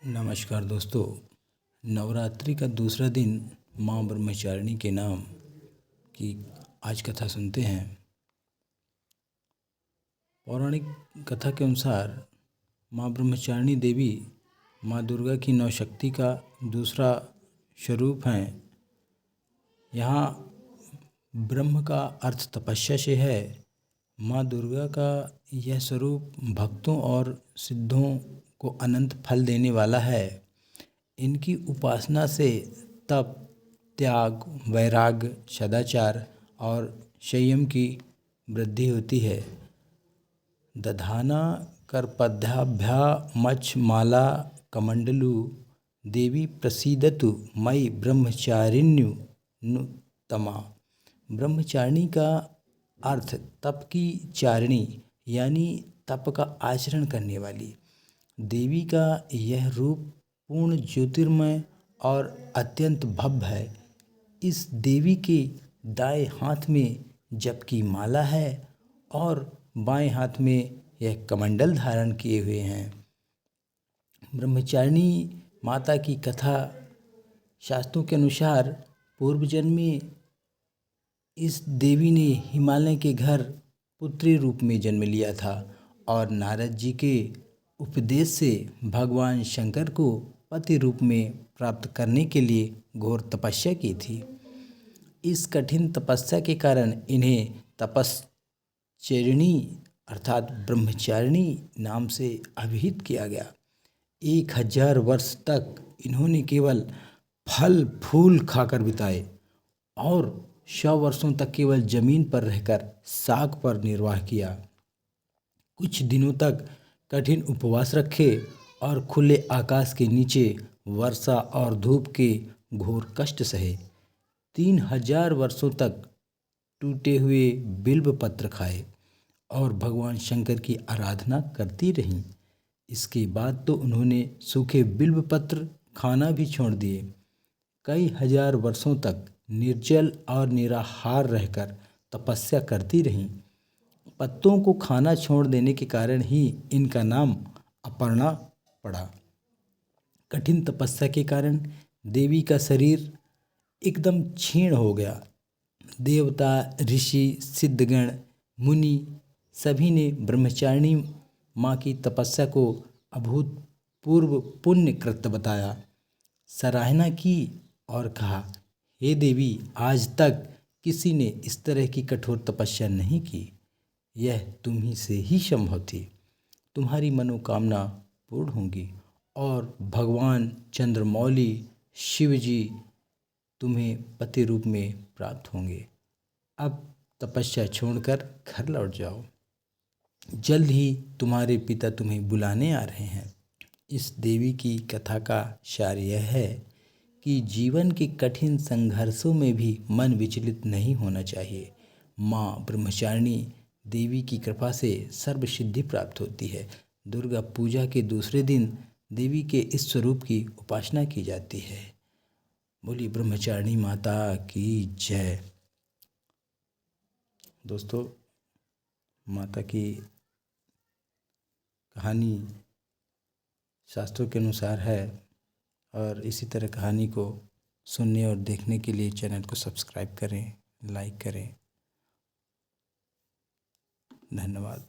नमस्कार दोस्तों। नवरात्रि का दूसरा दिन माँ ब्रह्मचारिणी के नाम की आज कथा सुनते हैं। पौराणिक कथा के अनुसार माँ ब्रह्मचारिणी देवी माँ दुर्गा की नवशक्ति का दूसरा स्वरूप हैं। यहाँ ब्रह्म का अर्थ तपस्या से है। माँ दुर्गा का यह स्वरूप भक्तों और सिद्धों को अनंत फल देने वाला है। इनकी उपासना से तप, त्याग, वैराग्य, सदाचार और संयम की वृद्धि होती है। दधाना करपद्याभ्या मच्छ माला कमंडलु देवी प्रसीदतु मयि ब्रह्मचारिण्यु नुत्तमा। ब्रह्मचारिणी का अर्थ तप की चारिणी यानी तप का आचरण करने वाली। देवी का यह रूप पूर्ण ज्योतिर्मय और अत्यंत भव्य है। इस देवी के दाएं हाथ में जप की माला है और बाएं हाथ में यह कमंडल धारण किए हुए हैं। ब्रह्मचारिणी माता की कथा शास्त्रों के अनुसार पूर्व जन्म में इस देवी ने हिमालय के घर पुत्री रूप में जन्म लिया था और नारद जी के उपदेश से भगवान शंकर को पति रूप में प्राप्त करने के लिए घोर तपस्या की थी। इस कठिन तपस्या के कारण इन्हें तपश्चरिणी अर्थात ब्रह्मचारिणी नाम से अभिहित किया गया। 1000 वर्ष तक इन्होंने केवल फल फूल खाकर बिताए और 100 वर्षों तक केवल जमीन पर रहकर साग पर निर्वाह किया। कुछ दिनों तक कठिन उपवास रखे और खुले आकाश के नीचे वर्षा और धूप के घोर कष्ट सहे। 3000 वर्षों तक टूटे हुए बिल्व पत्र खाए और भगवान शंकर की आराधना करती रहीं। इसके बाद तो उन्होंने सूखे बिल्व पत्र खाना भी छोड़ दिए। कई हजार वर्षों तक निर्जल और निराहार रहकर तपस्या करती रहीं। पत्तों को खाना छोड़ देने के कारण ही इनका नाम अपर्णा पड़ा। कठिन तपस्या के कारण देवी का शरीर एकदम क्षीण हो गया। देवता, ऋषि, सिद्धगण, मुनि सभी ने ब्रह्मचारिणी माँ की तपस्या को अभूतपूर्व पुण्य कृत्य बताया, सराहना की और कहा, हे देवी, आज तक किसी ने इस तरह की कठोर तपस्या नहीं की। यह तुम्ही से ही संभव थी। तुम्हारी मनोकामना पूर्ण होंगी और भगवान चंद्रमौली शिव जी तुम्हें पति रूप में प्राप्त होंगे। अब तपस्या छोड़कर घर लौट जाओ। जल्द ही तुम्हारे पिता तुम्हें बुलाने आ रहे हैं। इस देवी की कथा का सार यह है कि जीवन के कठिन संघर्षों में भी मन विचलित नहीं होना चाहिए। माँ ब्रह्मचारिणी देवी की कृपा से सर्व सिद्धि प्राप्त होती है। दुर्गा पूजा के दूसरे दिन देवी के इस स्वरूप की उपासना की जाती है। बोली ब्रह्मचारिणी माता की जय। दोस्तों, माता की कहानी शास्त्रों के अनुसार है और इसी तरह कहानी को सुनने और देखने के लिए चैनल को सब्सक्राइब करें, लाइक करें। धन्यवाद।